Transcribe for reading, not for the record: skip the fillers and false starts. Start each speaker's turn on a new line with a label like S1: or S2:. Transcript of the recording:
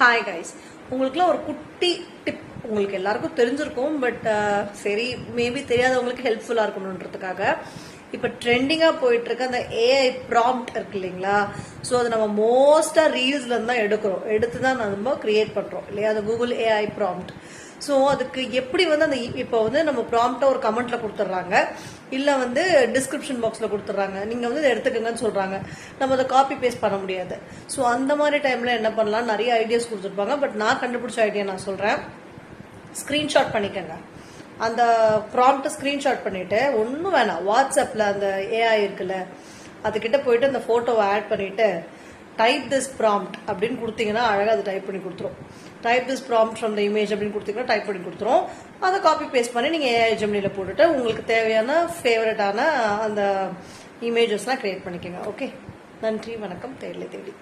S1: Hi guys, உங்களுக்குலாம் ஒரு குட்டி டிப் உங்களுக்கு எல்லாருக்கும் தெரிஞ்சிருக்கும். பட் சரி, மேபி தெரியாதவங்களுக்கு ஹெல்ப்ஃபுல்லாக இருக்கணுன்றதுக்காக இப்போ ட்ரெண்டிங்காக போயிட்டு இருக்க அந்த ஏஐ ப்ராம்ப்ட் இருக்கு இல்லைங்களா? ஸோ அது நம்ம மோஸ்ட்டாக ரீல்ஸ்லேருந்து தான் எடுத்து தான் நம்ம கிரியேட் பண்ணுறோம் இல்லையா? அது கூகுள் ஏஐ ப்ராம்ப்ட். ஸோ அதுக்கு எப்படி அந்த இப்போ நம்ம ப்ராம்ப்டை ஒரு கமெண்ட்ல கொடுத்துட்றாங்க, இல்லை டிஸ்கிரிப்ஷன் பாக்ஸில் கொடுத்துட்றாங்க, நீங்கள் இதை எடுத்துக்கங்கன்னு சொல்கிறாங்க. நம்ம அதை காப்பி பேஸ்ட் பண்ண முடியாது. ஸோ அந்த மாதிரி டைமில் என்ன பண்ணலாம், நிறைய ஐடியாஸ் கொடுத்துருப்பாங்க. பட் நான் கண்டுபிடிச்ச ஐடியா நான் சொல்கிறேன். ஸ்க்ரீன்ஷாட் பண்ணிக்கோங்க. அந்த ப்ராம்ப்டை ஸ்க்ரீன்ஷாட் பண்ணிவிட்டு ஒன்றும் வேணாம், வாட்ஸ்அப்பில் அந்த ஏஐ இருக்குல்ல, அதுக்கிட்ட போயிட்டு அந்த ஃபோட்டோவை ஆட் பண்ணிவிட்டு டைப் திஸ் ப்ராம்ப்ட் அப்படின்னு கொடுத்தீங்கன்னா அழகாக அது டைப் பண்ணி கொடுத்துரும். Type this prompt from the image அப்படின்னு கொடுத்தீங்கன்னா டைப் பண்ணி கொடுத்துரும். அதை காப்பி பேஸ்ட் பண்ணி நீங்கள் ஏஐ ஜெமினியில் போட்டுட்டு உங்களுக்கு தேவையான ஃபேவரட்டான அந்த இமேஜஸ்லாம் கிரியேட் பண்ணிக்கோங்க. ஓகே, நன்றி, வணக்கம். தேடலை தேடி.